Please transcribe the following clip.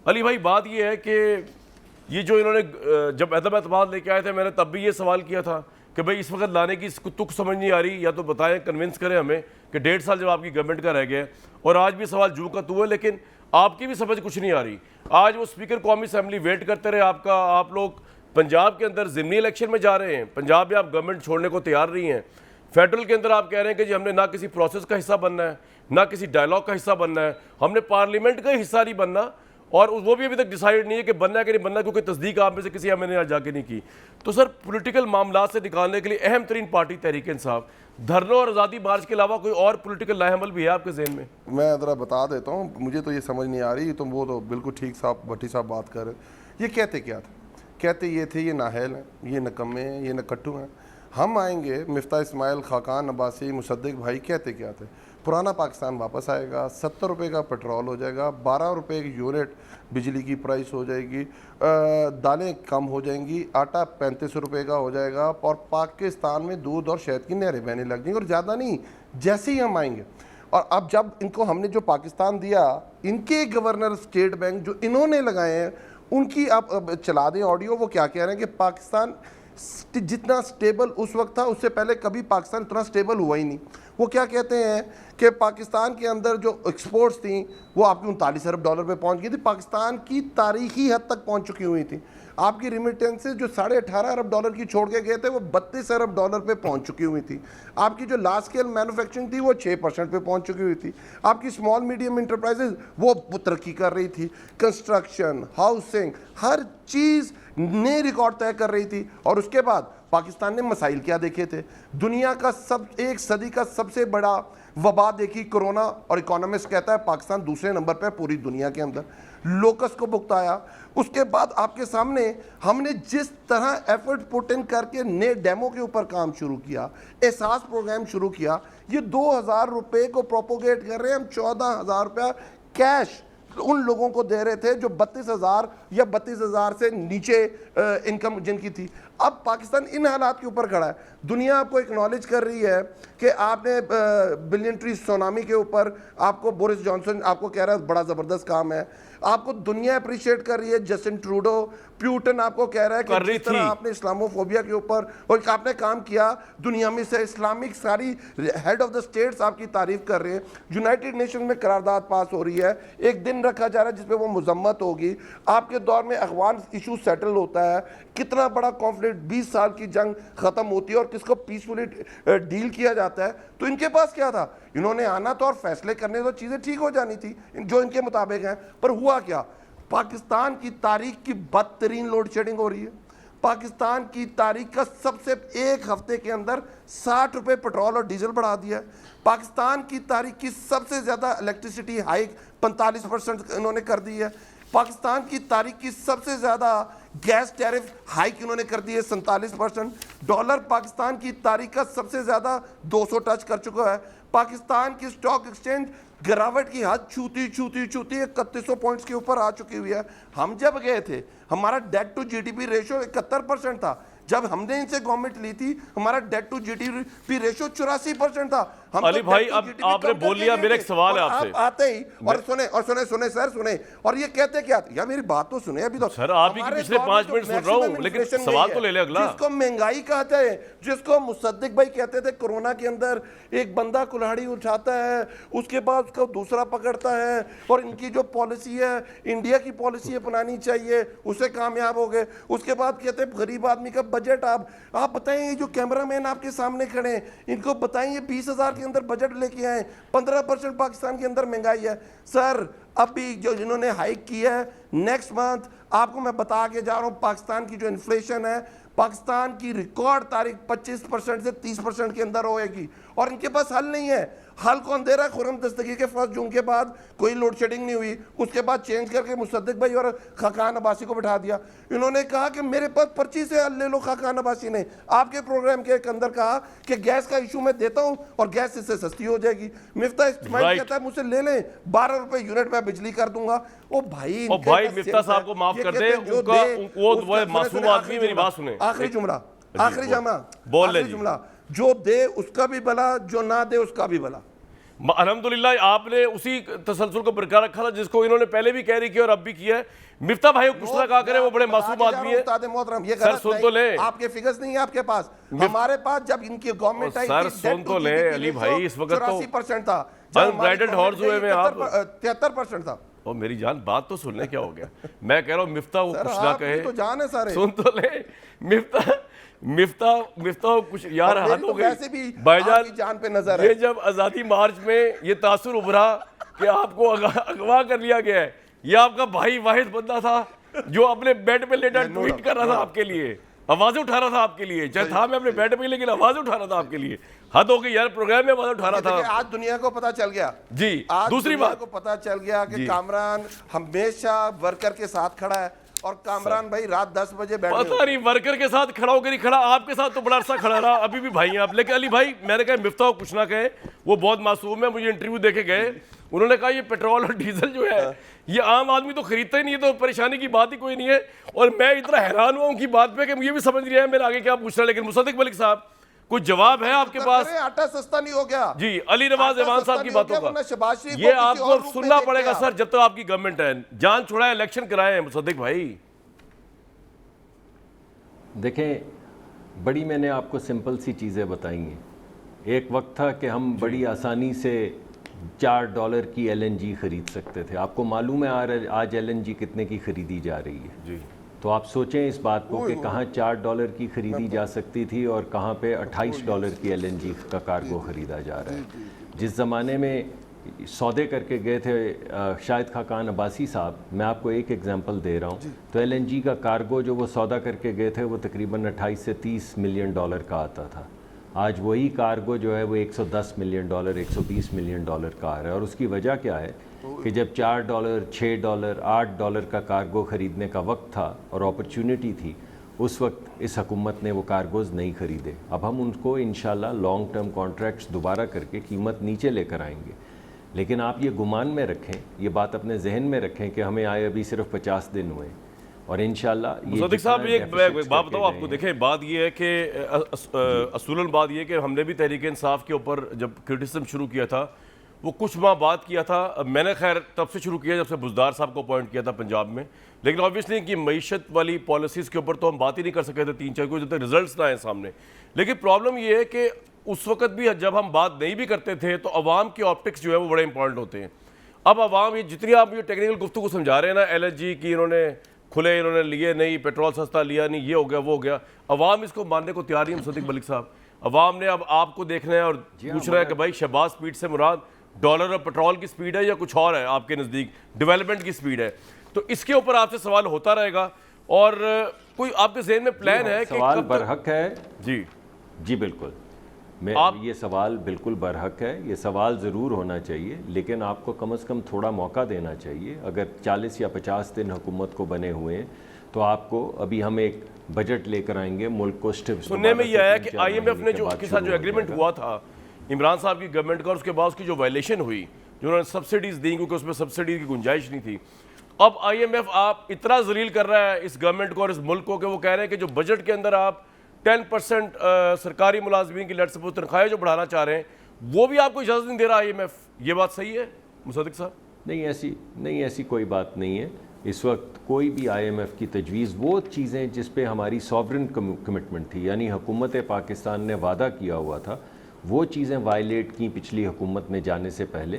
अली भाई बात ये है कि ये जो इन्होंने जब एतमाद लेके आए थे, मैंने तब भी ये सवाल किया था कि भाई इस वक्त लाने की इसको तुक समझ नहीं आ रही, या तो बताएं, कन्विंस करें हमें कि 1.5 साल जब आपकी गवर्नमेंट का रह गया और आज भी सवाल जू का तू है, लेकिन आपकी भी समझ कुछ नहीं आ रही। आज वो स्पीकर कौमी असम्बली वेट करते रहे आपका, आप लोग पंजाब के अंदर ज़िमनी इलेक्शन में जा रहे हैं, पंजाब में आप गवर्नमेंट छोड़ने को तैयार नहीं हैं, फेडरल के अंदर आप कह रहे हैं कि जी हमने ना किसी प्रोसेस का हिस्सा बनना है, ना किसी डायलॉग का हिस्सा बनना है, हमने पार्लियामेंट का हिस्सा नहीं बनना, और वो भी अभी तक डिसाइड नहीं है कि बनना है कि नहीं बनना, क्योंकि तस्दीक आप में से किसी एमएनए ने जाके नहीं की। तो सर पॉलिटिकल मामला से निकालने के लिए अहम तरीन पार्टी तहरीक इंसाफ, धरनों और आज़ादी मार्च के अलावा कोई और पॉलिटिकल लाहेमल भी है आपके जहन में? मैं ज़रा बता देता हूँ, मुझे तो ये समझ नहीं आ रही, तो वो तो बिल्कुल ठीक साहब भट्टी साहब बात कर रहे। ये कहते क्या थे? कहते ये थे ये नाहल हैं, ये नकम्मे हैं, ये नकट्टू हैं। हम आएंगे, मिफ्ता इस्माइल, खाकान अब्बासी, मुसद्दिक भाई कहते क्या थे? पुराना पाकिस्तान वापस आएगा, 70 रुपये का पेट्रोल हो जाएगा, 12 रुपये की यूनिट बिजली की प्राइस हो जाएगी, दालें कम हो जाएंगी, आटा 35 रुपये का हो जाएगा, और पाकिस्तान में दूध और शहद की नहरें बहने लग जाएंगी। और ज़्यादा नहीं, जैसे ही हम आएंगे, और अब जब इनको हमने जो पाकिस्तान दिया, इनके गवर्नर स्टेट बैंक जो इन्होंने लगाए हैं, उनकी आप चला दें ऑडियो, वो क्या कह रहे हैं कि पाकिस्तान जितना स्टेबल उस वक्त था, उससे पहले कभी पाकिस्तान इतना स्टेबल हुआ ही नहीं। वो क्या कहते हैं कि पाकिस्तान के अंदर जो एक्सपोर्ट्स थी वो आपकी 39 अरब डॉलर पे पहुंच गई थी, पाकिस्तान की तारीखी हद तक पहुंच चुकी हुई थी। आपकी रिमिटेंसेज जो 18.5 अरब डॉलर की छोड़ के गए थे, वो 32 अरब डॉलर पे पहुंच चुकी हुई थी। आपकी जो लार्ज स्केल मैन्युफैक्चरिंग थी वो 6% पे पहुंच चुकी हुई थी। आपकी स्मॉल मीडियम इंटरप्राइजेज वो तरक्की कर रही थी, कंस्ट्रक्शन, हाउसिंग, हर चीज़ नए रिकॉर्ड तय कर रही थी। और उसके बाद पाकिस्तान ने मसाइल क्या देखे थे? दुनिया का एक सदी का सबसे बड़ा वबा देखी, कोरोना, और इकोनॉमिस्ट कहता है पाकिस्तान दूसरे नंबर पर पूरी दुनिया के अंदर। लोकस को भुगताया। उसके बाद आपके सामने हमने जिस तरह एफर्ट पुट इन करके नए डेमो के ऊपर काम शुरू किया, एहसास प्रोग्राम शुरू किया, ये 2000 रुपये को प्रोपोगेट कर रहे हैं हम। 14,000 रुपया कैश उन लोगों को दे रहे थे जो 32,000 या 32,000 से नीचे इनकम जिनकी थी। अब पाकिस्तान इन हालात के ऊपर खड़ा है। दुनिया आपको एक्नॉलेज कर रही है कि आपने बिलियन ट्री सुनामी के ऊपर आपको बोरिस जॉनसन आपको कह रहा है बड़ा ज़बरदस्त काम है। आपको दुनिया अप्रिशिएट कर रही है। जस्टिन ट्रूडो, प्यूटन आपको कह रहा है कि जिस तरह आपने इस्लामोफोबिया के ऊपर और आपने काम किया, दुनिया में से इस्लामिक सारी हेड ऑफ द स्टेट्स आपकी तारीफ कर रहे हैं। यूनाइटेड नेशन में करारदाद पास हो रही है, एक दिन रखा जा रहा है जिसपे वो मजम्मत होगी। आपके दौर में अफगान इशू सेटल होता है, कितना बड़ा कॉन्फ्लिक्ट, 20 साल की जंग खत्म होती है और किसको पीसफुली डील किया जाता है। तो इनके पास क्या था? इन्होंने आना तो और फैसले करने तो चीजें ठीक हो जानी थी जो इनके मुताबिक हैं। पर हुआ क्या? पाकिस्तान की तारीख की बदतरीन लोड शेडिंग हो रही है। पाकिस्तान की तारीख का सबसे एक हफ्ते के अंदर 60 रुपए पेट्रोल और डीजल बढ़ा दिया है। पाकिस्तान की तारीख की सबसे ज्यादा इलेक्ट्रिसिटी हाइक 45% इन्होंने कर दी है। पाकिस्तान की तारीख की सबसे ज्यादा गैस टैरिफ हाइक इन्होंने कर दी है 47%। डॉलर पाकिस्तान की तारीख का सबसे ज्यादा 200 टच कर चुका है। पाकिस्तान की स्टॉक एक्सचेंज गिरावट की हद छूती 3100 पॉइंट्स के ऊपर आ चुकी हुई है। हम जब गए थे हमारा डेट टू जीडीपी रेशियो 71% था। जब हमने इनसे गवर्नमेंट ली थी हमारा डेट टू जीडीपी रेशियो 84% था। हम अली भाई अब आपने बोल लिया, मेरा एक सवाल है आपसे। आते ही और सुने सर सुने, और ये कहते क्या? यार मेरी बात तो सुने अभी तो। सर आप ही पिछले 5 मिनट सुन रहा हूं, लेकिन सवाल तो ले ले अगला। जिसको महंगाई कहते हैं, जिसको मुसद्दिक भाई कहते थे कोरोना के अंदर एक बंदा कुल्हाड़ी उठाता है, उसके बाद उसको दूसरा पकड़ता है, और इनकी जो पॉलिसी है इंडिया की पॉलिसी अपनानी चाहिए, उससे कामयाब हो गए। उसके बाद कहते हैं गरीब आदमी का बजट। आप बताएं, ये जो कैमरामैन आपके सामने खड़े हैं इनको बताएं, ये 20,000 के अंदर बजट लेके आए, 15% पाकिस्तान के अंदर महंगाई है। सर अभी जो जिन्होंने हाइक की है, नेक्स्ट मंथ आपको मैं बता के जा रहा हूं, पाकिस्तान की जो इन्फ्लेशन है, पाकिस्तान की रिकॉर्ड तारीख 25% से 30% के अंदर होएगी। और इनके पास हल नहीं है। हल कौन दे रहा है? खुर्रम दस्तगीर के 1 जून के बाद कोई लोड शेडिंग नहीं हुई, उसके बाद चेंज करके मुसद्दिक भाई और खाकान अब्बासी को बिठा दिया। इन्होंने कहा कि मेरे पास पर्ची से हल ले लो। खाकान अब्बासी ने आपके प्रोग्राम के अंदर कहा कि गैस का इशू मैं देता हूं और गैस इससे सस्ती हो जाएगी। मिफ्ता इस्माइल कहता है मुझसे ले लें, 12 रुपए यूनिट में बिजली कर दूंगा। ओ भाई मिफ्ता साहब को माफ कर दे, वो मासूम आदमी, मेरी बात सुने। आखिरी जुमला, आखिरी जुमला, बोल ले जुमला, जो दे उसका भी भला, जो ना दे उसका भी भला। अल्हम्दुलिल्लाह आपने उसी तसलसल को बरकरार रखा था जिसको इन्होंने पहले भी कह रही किया और अब भी किया है। मिफ्ता भाई को कुछ ना कहा करे, वो बड़े मासूम आदमी है। उस्ताद मोहतरम, ये सर गलत सुन नहीं। तो ले, आपके फिगर्स नहीं है आपके पास, हमारे पास जब इनकी गवर्नमेंट आई सर सुन तो ले अली भाई, इस वक्त तो 84% था, अनब्राइडल्ड हॉर्स हुए में आप 73% था। ओ मेरी जान बात तो सुन ले, क्या हो गया? मैं कह रहा हूँ मिफ्ता वो सर, कुछ ना आपकी कहे, तो जान है सारे। सुन तो ले। मिफ्ता कुछ यार और मेरी हद तो हो गई वैसे भी भाईजान, आपकी जान पे नजर है। ये जब आजादी मार्च में ये तासुर उभरा कि आपको अगवा कर लिया गया है, ये आपका भाई वाहिद बंदा था जो अपने बेड पे लेटा ट्वीट कर रहा था आपके लिए, आवाजें उठा रहा था आपके लिए, चाहे था मैं अपने बेड पे, लेकिन आवाजें उठा रहा था आपके लिए। हद हो गई यार, प्रोग्राम में आवाज उठा रहा था। आज दुनिया को पता चल गया जी, आज दूसरी दुनिया बात को पता चल गया कि कामरान हमेशा वर्कर के साथ खड़ा है, और कामरान भाई रात 10 बजे बैठ गए। पता नहीं वर्कर के साथ खड़ा होकर ही खड़ा, आपके साथ तो बड़ा अरसा खड़ा रहा, अभी भी भाई हैं आप। लेकिन अली भाई मैंने कहा मिफ्ता को कुछ ना कहे, वो बहुत मासूम है, मुझे इंटरव्यू देके गए, उन्होंने कहा ये पेट्रोल और डीजल जो है ये आम आदमी तो खरीदता ही नहीं है, तो परेशानी की बात ही कोई नहीं है। और मैं इतना हैरान हुआ उनकी बात पे कि मुझे भी समझ नहीं आया मेरे आगे क्या पूछना। लेकिन मुसद्दिक मलिक साहब, कुछ जवाब है आपके पास? आटा सस्ता नहीं हो गया जी, अली नवाज आटा ईमान सस्ता साहब की नहीं हो बातों गया, वरना शहबाज का शरीफ ये को किसी और आपको रूप में सुनना देखते पड़ेगा आप। सर, जब तक आपकी गवर्नमेंट है। जान छुड़ाए, इलेक्शन कराए हैं मुसद्दिक भाई। देखें, बड़ी मैंने आपको सिंपल सी चीज़ें बताई हैं। एक वक्त था कि हम बड़ी आसानी से $4 की LNG ख़रीद सकते थे। आपको मालूम है आज LNG कितने की ख़रीदी जा रही है? जी, तो आप सोचें इस बात को कि कहाँ $4 की ख़रीदी जा सकती थी और कहाँ पे $28 की LNG का कार्गो ख़रीदा जा रहा है। जिस ज़माने में सौदे करके गए थे शाहिद खाकान अब्बासी साहब, मैं आपको एक एग्जांपल दे रहा हूँ, तो LNG का कार्गो जो वो सौदा करके गए थे वो तकरीबन 28 से 30 मिलियन डॉलर का आता था। आज वही कार्गो जो है वो 110 मिलियन डॉलर, 120 मिलियन डॉलर का आ रहा है। और उसकी वजह क्या है कि जब $4, $6, $8 का कार्गो ख़रीदने का वक्त था और अपॉर्चुनिटी थी, उस वक्त इस हुकूमत ने वो कार्गोज़ नहीं ख़रीदे। अब हम उनको इंशाल्लाह लॉन्ग टर्म कॉन्ट्रैक्ट्स दोबारा करके कीमत नीचे लेकर आएंगे। लेकिन आप ये गुमान में रखें, ये बात अपने जहन में रखें कि हमें आए अभी सिर्फ 50 दिन हुए और इंशाल्लाह ये मुसद्दिक साहब एक डेफिसिट्स बात करके बताओ आपको। गए हैं। देखें, बात ये है कि असूलन बात ये है कि हमने भी तहरीक इंसाफ के ऊपर जब क्रिटिसिज्म शुरू किया था, वो कुछ माह बाद किया था। मैंने खैर तब से शुरू किया जब से बुज़दार साहब को अपॉइंट किया था पंजाब में। लेकिन ऑब्वियसली कि मईशत वाली पॉलिसीज़ के ऊपर तो हम बात ही नहीं कर सके थे 3-4 को, जब तक रिजल्ट्स ना आए सामने। लेकिन प्रॉब्लम ये है कि उस वक्त भी जब हम बात नहीं भी करते थे तो अवाम के ऑप्टिक्स जो है वो बड़े इंपॉर्टेंट होते हैं। अब अवाम ये जितनी आप ये टेक्निकल गुफ्तगू समझा रहे हैं ना, LNG की इन्होंने खुले इन्होंने लिए नहीं, पेट्रोल सस्ता लिया नहीं, ये हो गया वो हो गया, अवाम इसको मानने को तैयार नहीं है। मुसद्दिक मलिक साहब, अवाम ने अब आपको देखना है और पूछ रहा है कि भाई शहबाज स्पीड से मुराद डॉलर और पेट्रोल की स्पीड है या कुछ और है आपके नज़दीक, डेवलपमेंट की स्पीड है? तो इसके ऊपर आपसे सवाल होता रहेगा। और कोई आपके जहन में प्लान है कि सवाल कब तक- बरहक है? जी बिल्कुल, मैं आप- ये सवाल बिल्कुल बरहक है, ये सवाल ज़रूर होना चाहिए, लेकिन आपको कम से कम थोड़ा मौका देना चाहिए। अगर 40 या 50 दिन हुकूमत को बने हुए हैं तो आपको अभी हम एक बजट लेकर आएंगे, मुल्क को सुनने में यह आया कि IMF ने जो के साथ जो एग्रीमेंट हुआ था इमरान साहब की गवर्नमेंट का, और उसके बाद उसकी जो वायलेशन हुई, जो उन्होंने सब्सिडीज दी क्योंकि उसमें सब्सिडी की गुंजाइश नहीं थी। अब IMF आप इतना जलील कर रहा है इस गवर्नमेंट को और इस मुल्क को कि वो कह रहे हैं कि जो बजट के अंदर आप 10% सरकारी मुलाजमीन की लेट्स सपोज तनख्वाहें जो बढ़ाना चाह रहे हैं, वो भी आपको इजाज़त नहीं दे रहा IMF। ये बात सही है मुसद्दिक साहब? नहीं, ऐसी कोई बात नहीं है। इस वक्त कोई भी IMF की तजवीज़, वो चीज़ें जिस पे हमारी सॉवरन कमिटमेंट थी, यानी हुकूमत पाकिस्तान ने वादा किया हुआ था, वो चीज़ें वायलेट की पिछली हुकूमत ने जाने से पहले।